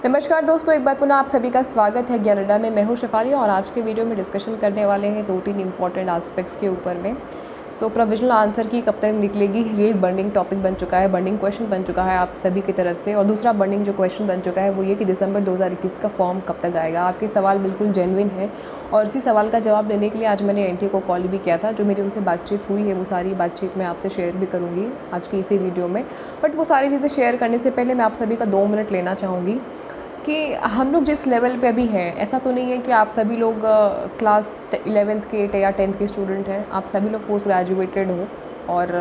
नमस्कार दोस्तों, एक बार पुनः आप सभी का स्वागत है ज्ञान अड्डा में। मैं हूं शेफाली और आज के वीडियो में डिस्कशन करने वाले हैं 2-3 इंपॉर्टेंट एस्पेक्ट्स के ऊपर में। प्रोविजनल आंसर की कब तक निकलेगी, ये एक बर्निंग टॉपिक बन चुका है, बर्निंग क्वेश्चन बन चुका है आप सभी की तरफ से। और दूसरा बर्निंग जो क्वेश्चन बन चुका है वो ये कि दिसंबर 2021 का फॉर्म कब तक आएगा। आपके सवाल बिल्कुल जेन्युइन है और इसी सवाल का जवाब देने के लिए आज मैंने एनटीए को कॉल भी किया था। जो मेरी उनसे बातचीत हुई है वो सारी बातचीत मैं आपसे शेयर भी करूँगी आज की इसी वीडियो में। बट वो सारी चीज़ें शेयर करने से पहले मैं आप सभी का 2 मिनट लेना चाहूँगी कि हम लोग जिस लेवल पे अभी हैं, ऐसा तो नहीं है कि आप सभी लोग क्लास 11th के या 10th के स्टूडेंट हैं। आप सभी लोग पोस्ट ग्रेजुएटेड हो और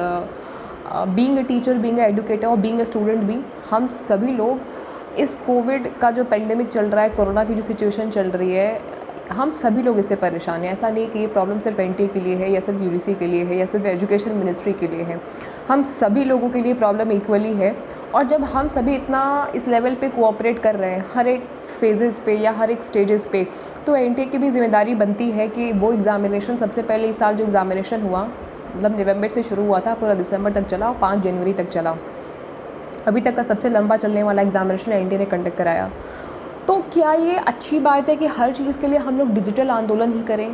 being a teacher, being a educator और बीइंग अ स्टूडेंट भी, हम सभी लोग इस कोविड का जो पेंडेमिक चल रहा है, कोरोना की जो सिचुएशन चल रही है, हम सभी लोग इससे परेशान हैं। ऐसा नहीं कि ये प्रॉब्लम सिर्फ एनटीए के लिए है या सिर्फ यूजीसी के लिए है या सिर्फ एजुकेशन मिनिस्ट्री के लिए है। हम सभी लोगों के लिए प्रॉब्लम इक्वली है। और जब हम सभी इतना इस लेवल पे कोऑपरेट कर रहे हैं हर एक फेजेस पे या हर एक स्टेजेस पे, तो एनटीए की भी जिम्मेदारी बनती है कि वो एग्ज़ामिनेशन सबसे पहले इस साल जो एग्ज़ामिनेशन हुआ, मतलब नवंबर से शुरू हुआ था, पूरा दिसंबर तक चला और 5 जनवरी तक चला। अभी तक का सबसे लंबा चलने वाला एग्ज़ामिनेशन एनटीए ने कंडक्ट कराया। तो क्या ये अच्छी बात है कि हर चीज़ के लिए हम लोग डिजिटल आंदोलन ही करें,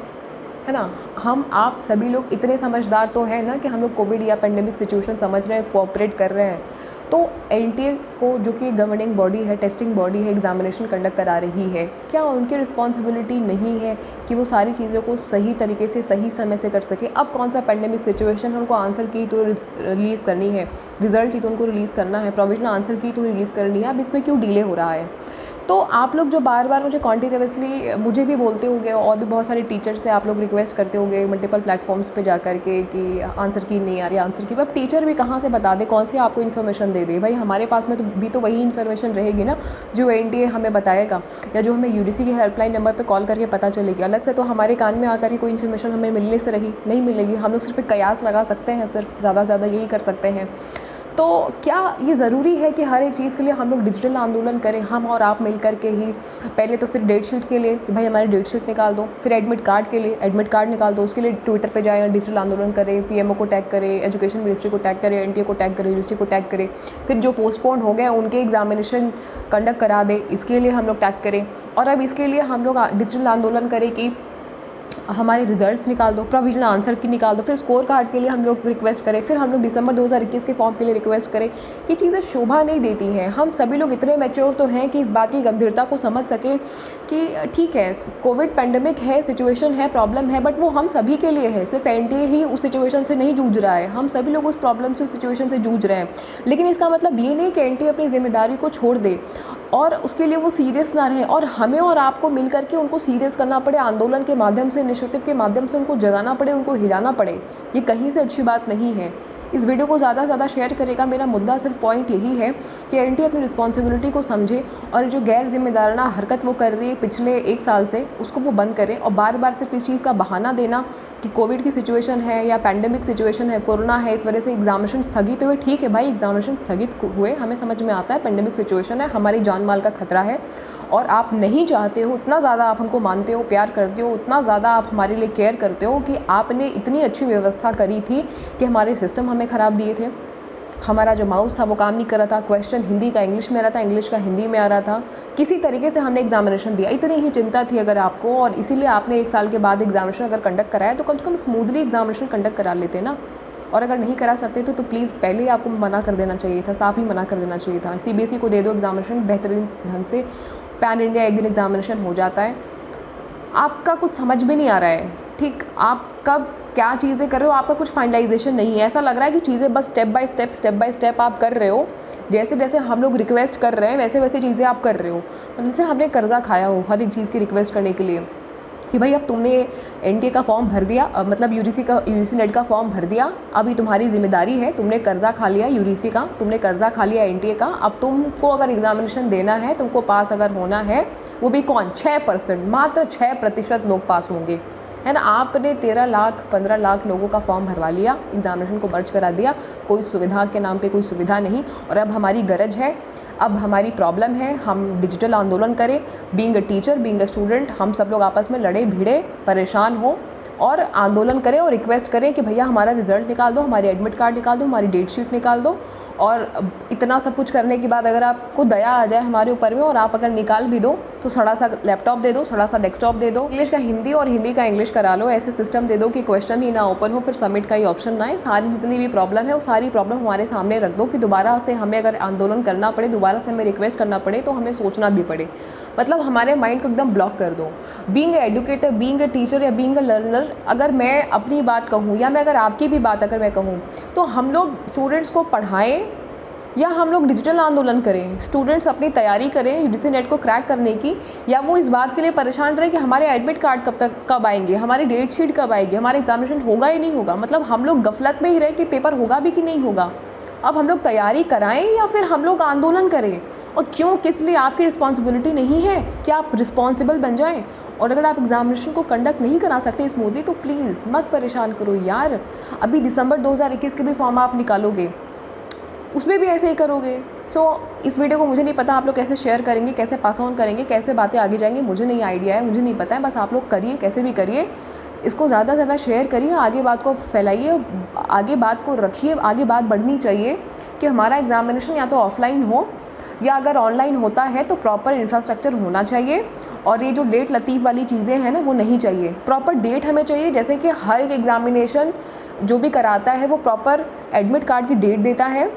है ना? हम आप सभी लोग इतने समझदार तो हैं ना कि हम लोग कोविड या पेंडेमिक सिचुएशन समझ रहे हैं, कोऑपरेट कर रहे हैं। तो एनटीए को, जो कि गवर्निंग बॉडी है, टेस्टिंग बॉडी है, एग्जामिनेशन कंडक्ट करा रही है, क्या उनकी रिस्पॉन्सिबिलिटी नहीं है कि वो सारी चीज़ों को सही तरीके से सही समय से कर सके? अब कौन सा पेंडेमिक सिचुएशन है, उनको आंसर की तो रिलीज़ करनी है, रिजल्ट ही तो उनको रिलीज़ करना है, प्रोविजनल आंसर की तो रिलीज़ करनी है। अब इसमें क्यों डिले हो रहा है? तो आप लोग जो बार बार मुझे कॉन्टिन्यूसली मुझे भी बोलते होंगे और भी बहुत सारे टीचर्स से आप लोग रिक्वेस्ट करते होंगे मल्टीपल प्लेटफॉर्म्स पे जा कर के कि आंसर की नहीं आ रही, आंसर की। अब टीचर भी कहाँ से बता दे, कौन सी आपको इन्फॉर्मेशन दे दे? भाई हमारे पास में तो वही इन्फॉर्मेशन रहेगी ना जो एनटीए हमें बताएगा या जो हमें यूडीसी के हेल्पलाइन नंबर पर कॉल करके पता चलेगी। अलग से तो हमारे कान में आकर ही कोई इन्फॉर्मेशन हमें मिलने से नहीं मिलेगी। हम लोग सिर्फ कयास लगा सकते हैं, सिर्फ ज़्यादा से ज़्यादा यही कर सकते हैं। तो क्या ये ज़रूरी है कि हर एक चीज़ के लिए हम लोग डिजिटल आंदोलन करें, हम और आप मिल कर के ही? पहले तो फिर डेट शीट के लिए कि भाई हमारी डेट शीट निकाल दो, फिर एडमिट कार्ड के लिए एडमिट कार्ड निकाल दो, उसके लिए ट्विटर पे जाएं, डिजिटल आंदोलन करें, पीएमओ को टैग करें, एजुकेशन मिनिस्ट्री को टैग करें, एनटीए को टैग करें, यूनिवर्सिटी को टैग करें, फिर जो पोस्टपोन हो गए उनके एग्जामिनेशन कंडक्ट करा दें, इसके लिए हम लोग टैग करें। और अब इसके लिए हम लोग डिजिटल आंदोलन करें कि हमारे रिजल्ट्स निकाल दो, प्रोविजनल आंसर की निकाल दो, फिर स्कोर कार्ड के लिए हम लोग रिक्वेस्ट करें, फिर हम लोग दिसंबर 2021 के फॉर्म के लिए रिक्वेस्ट करें। ये चीज़ें शोभा नहीं देती हैं। हम सभी लोग इतने मैच्योर तो हैं कि इस बात की गंभीरता को समझ सकें कि ठीक है, कोविड पेंडेमिक है, सिचुएशन है, प्रॉब्लम है, बट वो हम सभी के लिए है। सिर्फ एनटीए ही उस सिचुएशन से नहीं जूझ रहा है, हम सभी लोग उस प्रॉब्लम से, उस सिचुएशन से जूझ रहे हैं। लेकिन इसका मतलब ये नहीं कि एनटीए अपनी जिम्मेदारी को छोड़ दे और उसके लिए वो सीरियस ना रहे और हमें और आपको मिल करके उनको सीरियस करना पड़े, आंदोलन के माध्यम से, इनिशिएटिव के माध्यम से उनको जगाना पड़े, उनको हिलाना पड़े। ये कहीं से अच्छी बात नहीं है। इस वीडियो को ज़्यादा से ज़्यादा शेयर करेगा। मेरा मुद्दा सिर्फ पॉइंट यही है कि एनटीए अपनी रिस्पॉन्सिबिलिटी को समझे और जो गैर जिम्मेदाराना हरकत वो कर रही है पिछले 1 साल से, उसको वो बंद करे। और बार बार सिर्फ इस चीज़ का बहाना देना कि कोविड की सिचुएशन है या पैंडेमिक सिचुएशन है, कोरोना है, इस वजह से एग्जामिनेशन स्थगित हुए। ठीक है भाई, एग्जामिनेशन स्थगित हुए, हमें समझ में आता है, पेंडेमिक सिचुएशन है, हमारी जान माल का खतरा है और आप नहीं चाहते हो, उतना ज़्यादा आप हमको मानते हो, प्यार करते हो, उतना ज़्यादा आप हमारे लिए केयर करते हो कि आपने इतनी अच्छी व्यवस्था करी थी कि हमारे सिस्टम हमें ख़राब दिए थे। हमारा जो माउस था वो काम नहीं कर रहा था, क्वेश्चन हिंदी का इंग्लिश में आ रहा था, इंग्लिश का हिंदी में आ रहा था, किसी तरीके से हमने एग्जामिनेशन दिया। इतनी ही चिंता थी अगर आपको, और इसीलिए आपने 1 साल के बाद एग्जामिनेशन अगर कंडक्ट कराया तो कम से कम स्मूथली एग्जामिनेशन कंडक्ट करा लेते ना। और अगर नहीं करा सकते तो प्लीज़ पहले ही आपको मना कर देना चाहिए था, साफ ही मना कर देना चाहिए था। सीबीएसई को दे दो एग्जामिनेशन बेहतरीन ढंग से, पैन इंडिया एक दिन एग्जामिनेशन हो जाता है। आपका कुछ समझ में नहीं आ रहा है, ठीक? आप कब क्या चीज़ें कर रहे हो, आपका कुछ फाइनलाइजेशन नहीं है। ऐसा लग रहा है कि चीज़ें बस स्टेप बाय स्टेप आप कर रहे हो। जैसे जैसे हम लोग रिक्वेस्ट कर रहे हैं वैसे वैसे चीज़ें आप कर रहे हो। मतलब जैसे हमने कर्जा खाया हो हर एक चीज़ की रिक्वेस्ट करने के लिए कि भाई अब तुमने एनटीए का फॉर्म भर दिया, मतलब यूजीसी नेट का फॉर्म भर दिया, अभी तुम्हारी जिम्मेदारी है, तुमने कर्जा खा लिया यूजीसी का, तुमने कर्जा खा लिया एनटीए का, अब तुमको अगर एग्जामिनेशन देना है, तुमको पास अगर होना है, वो भी कौन? 6%, मात्र 6% लोग पास होंगे, है ना? आपने 13 लाख 15 लाख लोगों का फॉर्म भरवा लिया, एग्जामिनेशन को मर्ज करा दिया, कोई सुविधा के नाम पे कोई सुविधा नहीं। और अब हमारी गरज है, अब हमारी प्रॉब्लम है, हम डिजिटल आंदोलन करें। Being a teacher, being a student, हम सब लोग आपस में लड़े भिड़े, परेशान हो और आंदोलन करें और रिक्वेस्ट करें कि भैया हमारा रिजल्ट निकाल दो, हमारी एडमिट कार्ड निकाल दो, हमारी डेट शीट निकाल दो और इतना सब कुछ करने के बाद अगर आपको दया आ जाए हमारे ऊपर में और आप अगर निकाल भी दो तो सड़ा सा लैपटॉप दे दो, सड़ा सा डेस्कटॉप दे दो, इंग्लिश का हिंदी और हिंदी का इंग्लिश करा लो, ऐसे सिस्टम दे दो कि क्वेश्चन ही ना ओपन हो, फिर सबमिट का ही ऑप्शन ना है। सारी जितनी भी प्रॉब्लम है वो सारी प्रॉब्लम हमारे सामने रख दो कि दोबारा से हमें अगर आंदोलन करना पड़े, दोबारा से हमें रिक्वेस्ट करना पड़े तो हमें सोचना भी पड़े। मतलब हमारे माइंड को एकदम ब्लॉक कर दो। Being a educator, being a teacher या बीइंग ए लर्नर, अगर मैं अपनी बात कहूँ या मैं अगर आपकी भी बात अगर मैं कहूँ तो हम लोग स्टूडेंट्स को पढ़ाएं या हम लोग डिजिटल आंदोलन करें। स्टूडेंट्स अपनी तैयारी करें यूजीसी नेट को क्रैक करने की, या वो इस बात के लिए परेशान रहे कि हमारे एडमिट कार्ड कब आएंगे, हमारी डेट शीट कब आएगी, हमारा एग्जामिनेशन होगा ही नहीं होगा। मतलब हम लोग गफलत में ही रहे कि पेपर होगा भी कि नहीं होगा। अब हम लोग तैयारी कराएं या फिर हम लोग आंदोलन करें, और क्यों, किस लिए? आपकी रिस्पॉन्सिबिलिटी नहीं है कि आप रिस्पॉन्सिबल बन जाएं? और अगर आप एग्जामिनेशन को कंडक्ट नहीं करा सकते स्मूथली तो प्लीज़ मत परेशान करो यार। अभी दिसंबर 2021 के भी फॉर्म आप निकालोगे, उसमें भी ऐसे ही करोगे। इस वीडियो को मुझे नहीं पता आप लोग कैसे शेयर करेंगे, कैसे पास ऑन करेंगे, कैसे बातें आगे जाएंगी, मुझे नहीं आइडिया है, मुझे नहीं पता है। बस आप लोग करिए, कैसे भी करिए, इसको ज़्यादा से ज़्यादा शेयर करिए, आगे बात को फैलाइए, आगे बात को रखिए। आगे बात बढ़नी चाहिए कि हमारा एग्जामिनेशन या तो ऑफलाइन हो या अगर ऑनलाइन होता है तो प्रॉपर इंफ्रास्ट्रक्चर होना चाहिए। और ये जो डेट लतीफ़ वाली चीज़ें हैं ना वो नहीं चाहिए। प्रॉपर डेट हमें चाहिए, जैसे कि हर एक एग्जामिनेशन जो भी कराता है वो प्रॉपर एडमिट कार्ड की डेट देता है,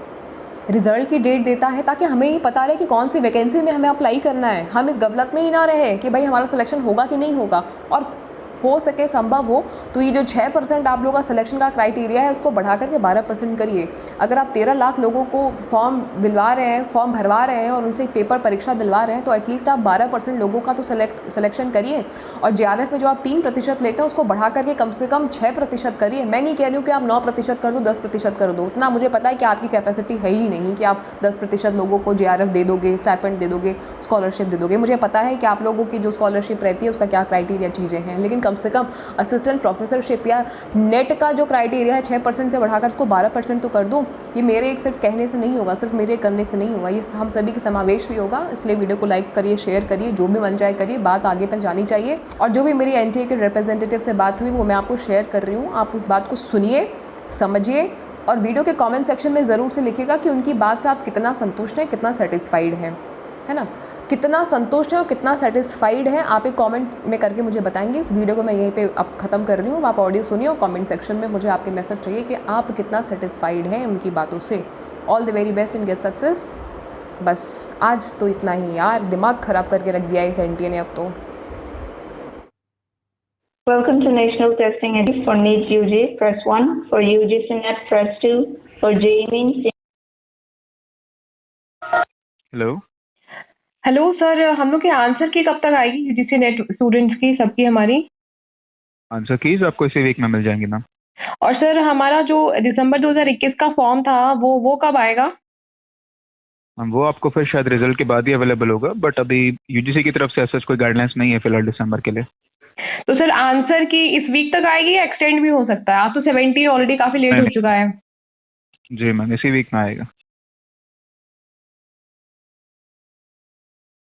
रिज़ल्ट की डेट देता है, ताकि हमें ये पता रहे कि कौन सी वैकेंसी में हमें अप्लाई करना है। हम इस गफलत में ही ना रहे कि भाई हमारा सिलेक्शन होगा कि नहीं होगा। और हो सके संभव हो तो ये जो 6% आप लोगों का सिलेक्शन का क्राइटेरिया है उसको बढ़ा करके 12% करिए। अगर आप 13 लाख लोगों को फॉर्म दिलवा रहे हैं, फॉर्म भरवा रहे हैं और उनसे पेपर परीक्षा दिलवा रहे हैं तो एटलीस्ट आप 12% लोगों का तो सिलेक्शन करिए। और JRF में जो आप 3% लेते हैं उसको बढ़ा करके कम से कम 6% करिए। मैं नहीं कह रही हूँ कि आप 9% कर दो, 10% कर दो, उतना मुझे पता है कि आपकी कैपेसिटी है ही नहीं कि आप 10% लोगों को JRF दे दोगे, स्टाइपेंड दे दोगे, स्कॉलरशिप दे दोगे। मुझे पता है कि आप लोगों की जो स्कॉलरशिप रहती है उसका क्या क्राइटेरिया चीज़ें हैं, लेकिन कम से कम असिस्टेंट प्रोफेसरशिप या नेट का जो क्राइटेरिया है 6% से बढ़ाकर उसको 12% तो कर दो। ये मेरे एक सिर्फ कहने से नहीं होगा, सिर्फ मेरे करने से नहीं होगा, ये हम सभी के समावेश से होगा। इसलिए वीडियो को लाइक करिए, शेयर करिए, जो भी बन जाए करिए, बात आगे तक जानी चाहिए। और जो भी मेरी NTA के रिप्रेजेंटेटिव से बात हुई वो मैं आपको शेयर कर रही हूँ। आप उस बात को सुनिए, समझिए और वीडियो के कमेंट सेक्शन में ज़रूर से लिखिएगा कि उनकी बात से आप कितना संतुष्ट हैं, कितना सेटिस्फाइड हैं, है ना, कितना संतुष्ट है और कितना सेटिस्फाइड है। आप एक कमेंट में करके मुझे बताएंगे। इस वीडियो को मैं यहीं पे अब ख़त्म कर रही हूँ। आप ऑडियो सुनिए और कमेंट सेक्शन में मुझे आपके मैसेज चाहिए कि आप कितना सेटिस्फाइड हैं उनकी बातों से। All the very best in get success. बस आज तो इतना ही यार, दिमाग ख़राब करके रख दिया इस NTA ने अब तो। Welcome to National Testing Agency. For NEET UG, press 1. For UGC NET, press 2. For JEE Mains. Hello sir, हम लोग के आंसर की कब तक आएगी यूजीसी नेट स्टूडेंट्स की, सबकी हमारी आंसर कीज आपको इसी वीक में मिल जाएंगी मैम। और सर हमारा जो दिसंबर 2021 का फॉर्म था वो कब आएगा? वो आपको फिर शायद रिजल्ट के बाद ही अवेलेबल होगा, बट अभी यूजीसी की तरफ से ऐसा कोई गाइडलाइंस नहीं है फिलहाल दिसंबर के लिए। तो सर आंसर की इस वीक तक आएगी या एक्सटेंड भी हो सकता है? आज तो 17 ऑलरेडी काफी लेट हो चुका है। जी मैम, इसी वीक में आएगा।